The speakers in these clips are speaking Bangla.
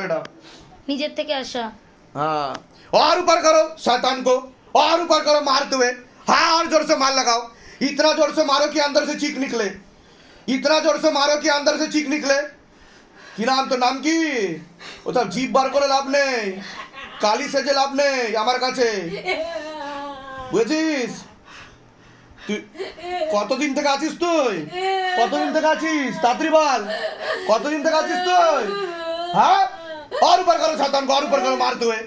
बेटा নিজের থেকে আসা। हाँ और ऊपर करो शैतान को, और ऊपर करो मारते हुए। हाँ और जोर से मार लगाओ, इतना जोर से मारो कि अंदर से चीख निकले, इतना जोर से मारो कि अंदर से चीख निकले। কি নাম তো নাম কি? ও তো জিভ বার করে লাভ নেই, কালি সেজে লাভ নেই আমার কাছে, বুঝেছিস? তুই কতদিন থেকে আছিস? তুই কতদিন থেকে আছিস? তাড়াতাড়ি বল, কতদিন থেকে আছিস তুই? हाँ और ऊपर करो शैतान को, और ऊपर करो मारते हुए।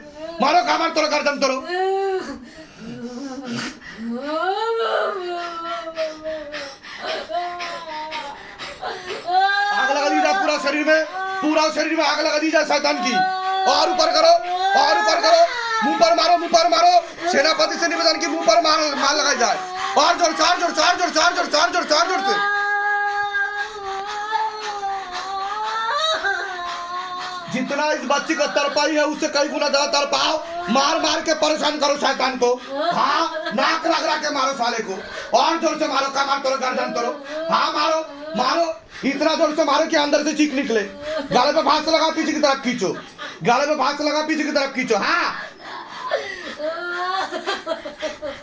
मारो कामर तोड़ो, गर्दन तोड़ो। आग लगा दी जाए पूरा शरीर में, पूरा शरीर में आग लगा दी जाए शैतान की। और ऊपर करो, और ऊपर करो, मुंह पर मारो, मुंह पर मारो। सेनापति से निवेदन की मुंह पर मार लगाई जाए। और जोर से, और जोर से, और जोर से, और जोर से, और जोर से, और जोर से। जितना इस बच्ची का तरपाई है उससे कई गुना ज्यादा तरपाओ, मार मार के परेशान करो शैतान को। हाँ नाक रगड़ा के मारो साले को, और जोर से मारो, कमर तोड़ो, गर्दन तोड़ो। हाँ मारो मारो, इतना जोर से मारो कि अंदर से चीख निकले। गाले पे फांस लगा, पीछे की तरफ खींचो, गाले पे फांस लगा, पीछे की तरफ खींचो। हाँ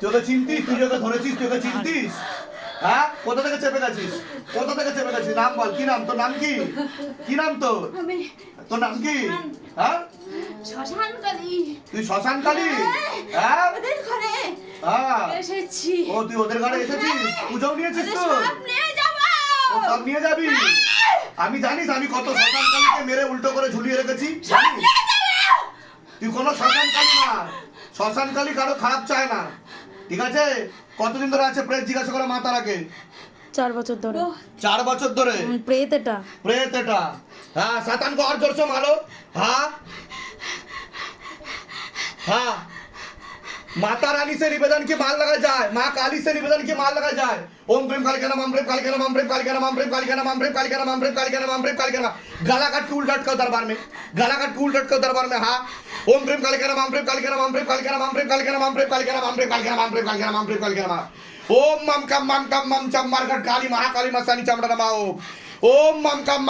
তোকে চিনতিস? তুই ওকে ধরেছিস? তুই ওকে চিনতিস? হ্যাঁ কোথা থেকে চেপে গেছিস? কোথা থেকে চেপে গেছিস? নাম বল, কি নাম তোর? নাম কি? কি নাম তোর? তোর নাম কি? হ্যাঁ শ্মশানকালী। তুই শ্মশানকালী? হ্যাঁ ওদের ঘরে হ্যাঁ এসেছি। ও তুই ওদের ঘরে এসেছিস? পুজোও নিয়েছিস তুই? সব নিয়ে যাবো। ও সব নিয়ে যাবি? আমি জানিস আমি কত শ্মশানকালীকে মেরে উল্টো করে ঝুলিয়ে রেখেছি? জানিস? তুই কোনো শ্মশানকালী না, শ্মশানকালী কারো খারাপ চায় না, ঠিক আছে? কতদিন ধরে আছে প্রেত? জিজ্ঞাসা করো মাতারাকে। 4 বছর ধরে। 4 বছর ধরে প্রেত এটা। प्रेत এটা। हाँ शैतान को और जोर से मारो। हाँ हाँ माता रानी से निवेदन की माल लगाई जाए, माँ काली से निवेदन की माल लगाई जाए। ओम प्रेम कालिका नमः, ओम प्रेम कालिका नमः, ओम प्रेम कालिका नमः, ओम प्रेम कालिका नमः, ओम प्रेम कालिका नमः, ओम प्रेम कालिका नमः, ओम प्रेम कालिका नमः। गला काट के उलट कर दरबार में, गला काट के उलट कर दरबार में। हाँ ओम प्रेम कालिका नमः, ओम प्रेम कालिका नमः, ओम प्रेम कालिका नमः, ओम प्रेम कालिका नमः, ओम प्रेम कालिका नमः, ओम प्रेम कालिका नमः, ओम प्रेम कालिका नमः, ओम प्रेम कालिका नमः। ओम मम कम चम मरगट काली महाकाली मस्तानी चमड़ा नमः ओम। ओम मम कम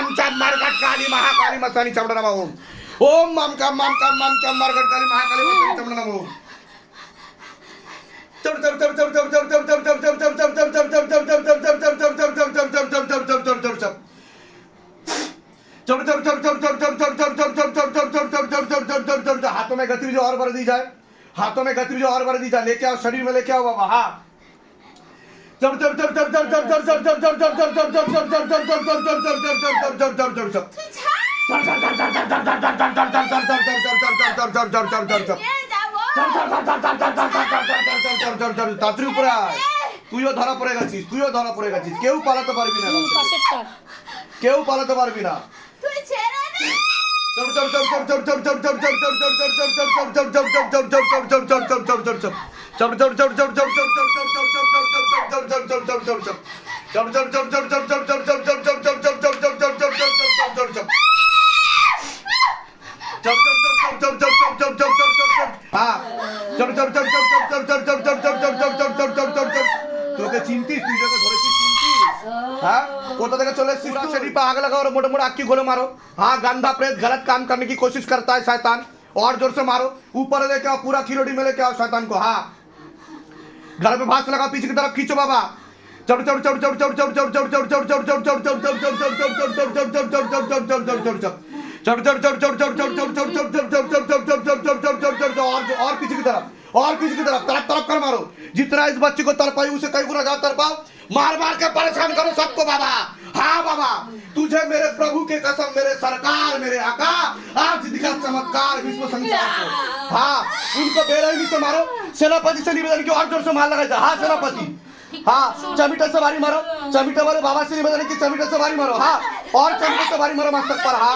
चम मरगट काली महाकाली मस्तानी चमड़ा नमः ओम। ओम मम कम चम मरगट काली महाकाली मस्तानी चमड़ा नमः ओम। हाथों में गतिविधि और बढ़ दी जाए, हाथों में गतिविधि और बढ़ दी जाए। लेके आओ, शरीर में लेके आओ बाबा। हाँ তাড়াতাড়ি উপরে আয়। তুইও ধরা পড়ে গেছিস, তুইও ধরা পড়ে গেছিস। কেউ পালাতে পারবি না, পাশেরটা। কেউ পালাতে পারবি না। তুই ছেড়ে দে। তোকে চিনতিস? তুই যাকে ধরেছিস চিনতিস? हाँ कोथा থেকে चले पूरा शरीर पे आग लगाओ और मोटे मोटे आग की गोले मारो। हाँ गंदा प्रेत गलत काम करने की कोशिश करता है शैतान, और जोर से मारो। ऊपर लेके आओ, पूरा खिलोड़ी में लेके आओ शैतान को। हाँ गले पे फांस लगा, पीछे की तरफ खींचो बाबा। चढ़ चढ़ चढ़ चढ़ चढ़ चढ़ चढ़ चढ़ चढ़ चढ़ चढ़ चढ़ चढ़ चढ़ चढ़ चढ़ और पीछे की तरफ, और पीछे की तरफ तरफ तरफ कर मारो। जितना इस बच्चे को तरपाई उसे कई गुना ज्यादा तरपाओ, मार मार के परेशान करो सबको बाबा। हाँ बाबा तुझे मेरे प्रभु के कसम, मेरे सरकार, मेरे आका आज दिखा चमत्कार विश्व संसार को। हाँ उनको बेरहमी से मारो। सेनापति से निवेदन की और जोर से मार लगाई जाए। हाँ सेनापति, हाँ चमीटा से बारी मारो, चमीटा वाले बाबा से निवेदन की चमीटा से बारी मारो। हाँ और चमीटा से बारी मारो मस्तक पर। हाँ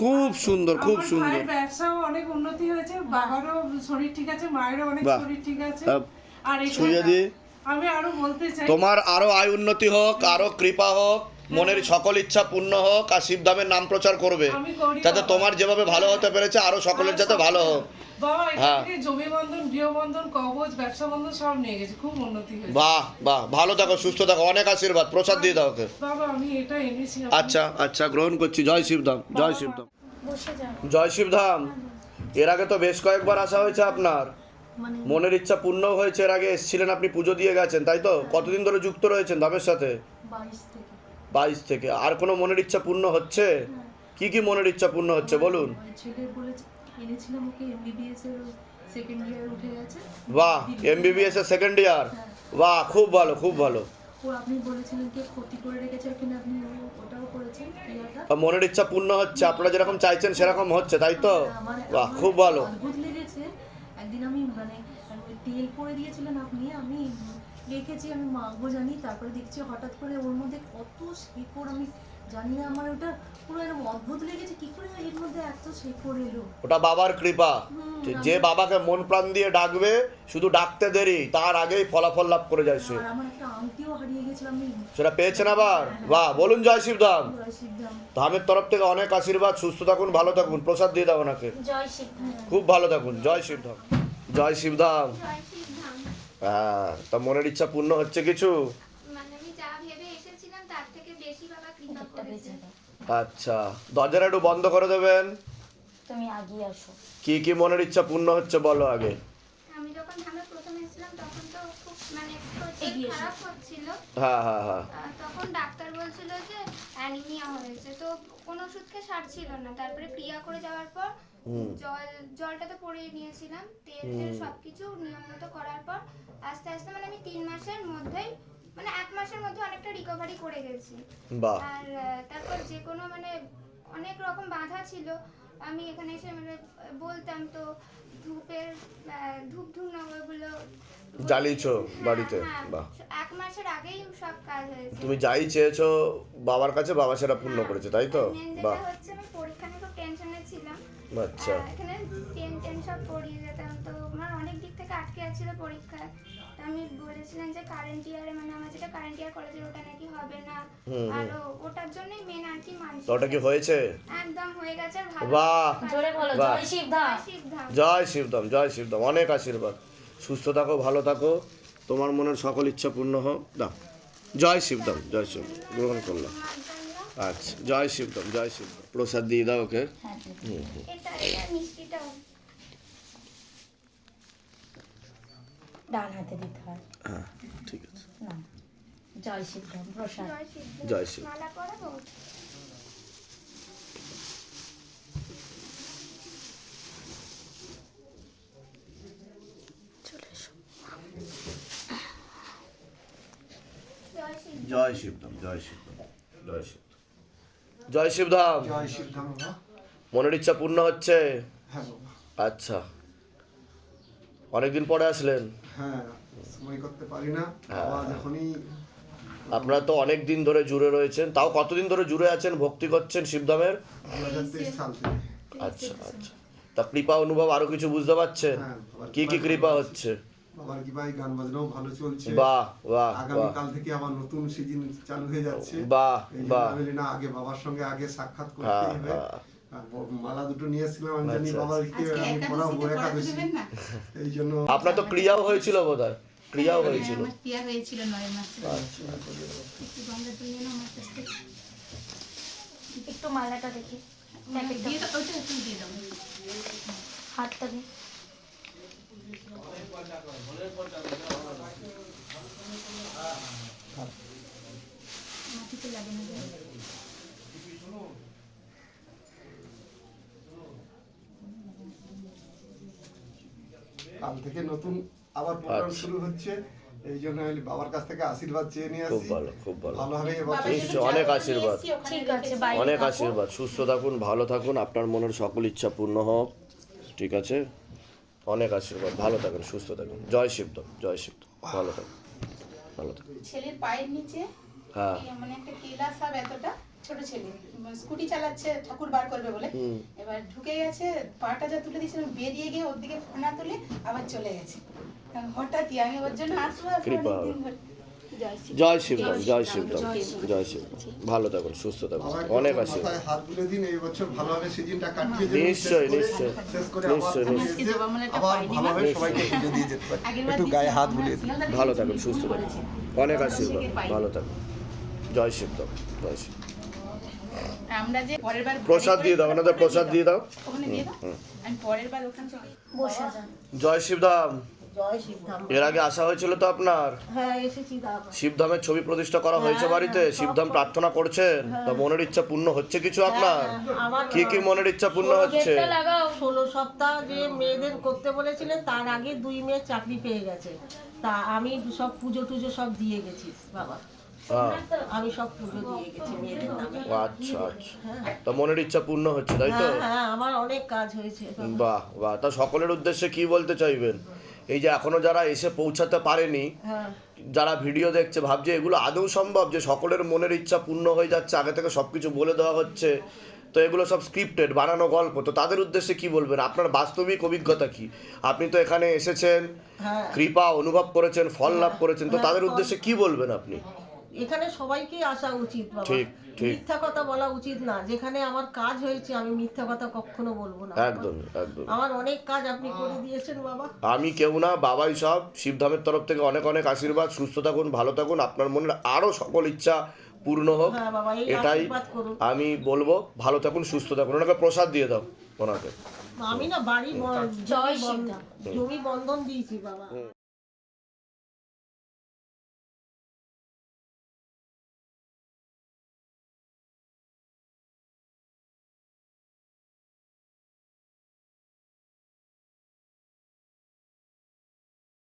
খুব সুন্দর, খুব আমার সুন্দর। ভাইয়ের ব্যবসাও অনেক উন্নতি হয়েছে, বাবারও শরীর ঠিক আছে, মায়েরও অনেক বাহ। শরীর ঠিক আছে। আহ, আর এটা সুজাদি, আমি আরো বলতে চাই, তোমার আরো আয় উন্নতি হোক, আরো কৃপা হোক, মনের সকল ইচ্ছা পূর্ণ হোক, আর শিবধামের নাম প্রচার করবে, আমি করি যাতে বাবা। তোমার যেভাবে ভালো হতে পেরেছে আরো সকলের যাতে ভালো হোক। বাবা এখান হ্যাঁ। থেকে জমি বন্ধন, গৃহ বন্ধন, কবচ, ব্যবসা বন্ধন সব নিয়ে গেছে, খুব উন্নতি হয়েছে। বাহ বাহ, ভালো থাকো, সুস্থ থাকো, অনেক আশীর্বাদ, প্রসাদ দিয়ে দাও ওকে। বাবা আমি এটা এনেছি। আচ্ছা আচ্ছা, গ্রহণ করছি। জয় শিবধাম, জয় শিবধাম, বসে যাও। জয় শিবধাম। এর আগে তো বেশ কয়েকবার আসা হয়েছে আপনার, মানে মনের ইচ্ছা পূর্ণ হয়েছে। এর আগে এসেছিলেন, আপনি পুজো দিয়ে গেছেন, তাই তো? কতদিন ধরে যুক্ত রয়েছেন ধামের সাথে? 22 থেকে 22 থেকে। আর কোনো মনের ইচ্ছা পূর্ণ হচ্ছে? কি কি মনের ইচ্ছা পূর্ণ হচ্ছে বলুন? ছেলে বলেছে, এনেছিলাম ওকে এমবিবিএস এর সেকেন্ড ইয়ার উঠে গেছে। বাহ, এমবিবিএস এর সেকেন্ড ইয়ার, বাহ, খুব ভালো, খুব ভালো। ও আপনি বলেছিলেন কি ক্ষতি করে রেখেছে, কিনা আপনি ওটাও করেছেন ক্রিয়াটা। আর মনের ইচ্ছা পূর্ণ হচ্ছে, আপনারা যেরকম চাইছেন সেরকম হচ্ছে, তাই তো? বাহ, খুব ভালো। অদ্ভুত লেগেছে। একদিন আমি মানে তেল করে দিয়েছিলেন আপনি, আমি রেখেছি, আমি মাখবো জানি, তারপরে দেখছি হঠাৎ করে ওর মধ্যে কত শেকড়, আমি জানি না, আমার ওটা পুরো এরকম অদ্ভুত লেগেছে, কি করে এর মধ্যে এত শেকড় এলো। ওটা বাবার কৃপা। যে বাবাকে মন প্রাণ দিয়ে ডাকবে, শুধু ডাকতে দেরি, তার আগেই ফলাফল লাভ করে যায় সে। আর আমার একটা আংটিও হারিয়ে গেছিল, আমি সেটা পেয়েছেন আবার? বাহ, বলুন জয় শিবধাম। জয় শিবধাম। ধামের তরফ থেকে অনেক আশীর্বাদ, সুস্থ থাকুন, ভালো থাকুন, প্রসাদ দিয়ে দাও ওনাকে। জয় শিবধাম। খুব ভালো থাকুন, জয় শিবধাম, জয় শিবধাম। জয় শিবধাম। হ্যাঁ, তা মনের ইচ্ছা পূর্ণ হচ্ছে কিছু? মানে আমি যা ভেবে এসেছিলাম তার থেকে বেশি বাবা কৃপা করেছে। আচ্ছা, দরজাটা একটু বন্ধ করে দেবেন। তুমি আগিয়ে আসো। কি কি মনের ইচ্ছা পূর্ণ হচ্ছে বলো আগে। আমি যখন ধামে প্রথম এসেছিলাম তখন তো খুব মানে এগিয়ে শরীর এসো। খারাপ হচ্ছিল। হ্যাঁ হ্যাঁ হ্যাঁ। তখন ডাক্তার বলছিল যে অ্যানিমিয়া হয়েছে, তো কোনো ওষুধ খেয়ে সারছিল না। তারপরে ক্রিয়া করে যাওয়ার পর জলটা তো পরিয়ে নিয়েছিলাম, তেল তেল সবকিছু নিয়ম মতো করার পর আস্তে আস্তে মানে আমি 3 মাসের মধ্যেই মানে 1 মাসের মধ্যে অনেকটা রিকভারি করে গেছি। বাহ। আর তারপর যে কোনো মানে অনেক রকম বাধা ছিল, আমি এখানে এসে মানে বলতাম তো ধূপের ধূপ ধূপ নবগুলো জ্বালিয়েছো বাড়িতে? বাহ। 1 মাসের আগেই সব কাজ হয়েছে। তুমি যাই চেয়েছো বাবার কাছে, বাবা সেটা পূর্ণ করেছে, তাই তো? Main বাহ। যেটা হচ্ছে আমি পরীক্ষা নিয়ে খুব টেনশনে ছিলাম। আচ্ছা। এখানে টেন সব পড়িয়ে যেতাম, তো আমার অনেক দিক থেকে আটকে যাচ্ছিল পরীক্ষায়। তো আমি বলেছিলাম যে কারেন্ট ইয়ারে মানে আমার যেটা কারেন্ট ইয়ার কলেজের ওটা নাকি হবে না, আর ওটার জন্যই মেন আর কি মানছি। তো ওটা কি হয়েছে? একদম হয়ে গেছে আর ভালো। বাহ। জোরে বলো বাহ। জয় শিবধাম। শিবধাম। জয় শিবধাম, জয় শিবধাম, অনেক আশীর্বাদ, সুস্থ থাকো, ভালো থাকো, তোমার মনের সকল ইচ্ছা পূর্ণ হোক। দাও, জয় শিবধাম, জয় শিবধাম, গ্রহণ করলাম। আমার জন্য আচ্ছা, জয় শিবধাম, জয় শিবধাম, প্রসাদ দিয়ে দাও ওকে। এটা মিষ্টিটাও ডান হাতে দিতে হয়। হ্যাঁ, ঠিক আছে। না, জয় শিবধাম প্রসাদ। জয় শিবধাম। জয় শিব। মালা পরাবো? চলে এসো। জয় শিব। জয় শিবধাম, জয় শিবধাম, জয় শিবধাম, জয় শিবধাম। জয় শিবধাম বাবা। মনের ইচ্ছা পূর্ণ হচ্ছে? হ্যাঁ বাবা। আচ্ছা, অনেকদিন পরে আসলেন। হ্যাঁ, সময় করতে পারি না বাবা, যখনই আপনারা তো অনেক দিন ধরে জুড়ে রয়েছেন, তাও কতদিন ধরে জুড়ে আছেন, ভক্তি করছেন শিবধামের? 2023 সাল থেকে। আচ্ছা আচ্ছা, তা কৃপা অনুভব আরো কিছু বুঝতে পারছেন? হ্যাঁ, বাবার কি কি কৃপা হচ্ছে? বাবার কি ভাই, গান বাজনাও ভালো চলছে। বাহ বাহ বাহ, আগামীকাল থেকে আবার নতুন সিজন চালু হয়ে যাচ্ছে। বাহ এই জন্য বাহ। আমি বলি না, আগে বাবার সঙ্গে আগে সাক্ষাৎ করতে হ্যাঁ, হবে। হ্যাঁ। আর মালা দুটো নিয়ে এসেছিলাম, আমি জানি আচ্ছা, বাবাকে আমি পড়াবো একাদশী, এই জন্য আপনার তো ক্রিয়াও হয়েছিল বোধহয়, ক্রিয়াও হয়েছিল। আমার ক্রিয়া হয়েছিল 9 মাসে। আচ্ছা, একটু গঙ্গা তুলে নাও আমার কাছ থেকে। একটু মালাটা দেখি, দিয়ে দাও, ওইটা একটু দিয়ে দাও। হাতটা দিই। মাটিতে লাগে না যেন। কাল থেকে নতুন আবার প্রোগ্রাম আচ্ছা। শুরু হচ্ছে, এই জন্য আমি বাবার কাছ থেকে আশীর্বাদ চেয়ে নিয়ে খুব আসি। ভালো, খুব ভালো, ভালোভাবে এবছর নিশ্চয়, অনেক আশীর্বাদ, ঠিক আছে, বাইরে অনেক থাকো। আশীর্বাদ, সুস্থ থাকুন, ভালো থাকুন, আপনার মনের সকল ইচ্ছা পূর্ণ হোক, ঠিক আছে? অনেক আশীর্বাদ, ভালো থাকুন, সুস্থ থাকুন, জয় শিবধাম, জয় শিবধাম, ভালো থাকুন, ভালো থাকুন। ছেলের পায়ের নিচে হ্যাঁ মানে একটা কেলা সাপ এতটা ছোট ছেলে স্কুটি চালাচ্ছে ঠাকুর বার করবে বলে, এবার ঢুকে গেছে, পাটা যা তুলে দিয়েছিলাম বেরিয়ে গিয়ে ওর দিকে ফোনা তুলে আবার চলে গেছে। হঠাৎই আমি ওর জন্য আসবো কৃপা হবে। জয় শিবধাম, জয় শিবধাম, জয় শিবধাম। ভালো থাকুন, সুস্থ থাকুন, অনেক আশীর্বাদ। মাথায় হাত বুলে দিন, এই বছর ভালোভাবে সিজনটা কাটিয়ে যেন নিশ্চয়ই, শেষ করে- নিশ্চয়ই, শেষ করে নিশ্চয়ই, আবার নিশ্চয়ই। এসে আবার ভালোভাবে সবাইকে পুজো দিয়ে যেতে পারি। একটু গায়ে হাত বুলিয়ে দিন। ভালো থাকুন, সুস্থ থাকুন, অনেক আশীর্বাদ, ভালো থাকুন। জয় শিবধাম, জয় শিব। আমরা যে পরের বার প্রসাদ দিয়ে দাও, ওনাদের প্রসাদ দিয়ে দাও। ওখানে দিয়ে দাও, আমি পরের বার ওখানে বসে যান। জয় শিবধাম। জয় শিবধাম। এর আগে আসা হয়েছিল তো আপনার? হ্যাঁ এসেছি দাদা। শিবধামের ছবি প্রতিষ্ঠা করা হয়েছে বাড়িতে, শিবধাম প্রার্থনা করছেন, তা মনের ইচ্ছা পূর্ণ হচ্ছে কিছু আপনার? আমার কি কি মনের ইচ্ছা পূর্ণ হচ্ছে? 16 সপ্তাহ যে মেয়েদের করতে বলেছিলেন তার আগে 2 মেয়ে চাকরি পেয়ে গেছে, তা আমি সব পুজো টুজো সব দিয়ে গেছি বাবা, হ্যাঁ, আমি সব পুজো দিয়ে গেছি মেয়েদের নামে। ও আচ্ছা আচ্ছা, তা মনের ইচ্ছা পূর্ণ হচ্ছে তাই তো? হ্যাঁ হ্যাঁ আমার অনেক কাজ হয়েছে বাবা। বাহ বাহ, তা সকলের উদ্দেশ্যে কি বলতে চাইবেন? এই যে এখনো যারা এসে পৌঁছাতে পারেনি, হ্যাঁ যারা ভিডিও দেখছে ভাবছে এগুলো আদৌ সম্ভব যে সকলের মনের ইচ্ছা পূর্ণ হয়ে যাচ্ছে, আগে থেকে সবকিছু বলে দেওয়া হচ্ছে, তো এগুলো সব স্ক্রিপ্টেড বানানো গল্প, তো তাদের উদ্দেশ্যে কি বলবেন? আপনার বাস্তবিক অভিজ্ঞতা কি? আপনি তো এখানে এসেছেন, হ্যাঁ কৃপা অনুভব করেছেন, ফল লাভ করেছেন, তো তাদের উদ্দেশ্যে কি বলবেন আপনি? এখানে সবাইকেই আসা উচিত বাবা, ঠিক, ঠিক। মিথ্যা কথা বলা উচিত না, যেখানে আমার কাজ হয়েছে আমি মিথ্যা কথা কখনো বলবো না। একদম একদম। আমার অনেক কাজ আপনি করে দিয়েছেন বাবা। আমি কেউ না, বাবাই সব। শিবধামের তরফ থেকে অনেক অনেক আশীর্বাদ, সুস্থ থাকুন, ভালো থাকুন, আপনার মনের আরো সকল ইচ্ছা পূর্ণ হোক, হ্যাঁ বাবা, এই এটাই আশীর্বাদ করুন। আমি বলবো। ভালো থাকুন, সুস্থ থাকুন, ওনাকে প্রসাদ দিয়ে দাও ওনাকে। আমি না বাড়ি জমি বন্ধন দিয়েছি বাবা।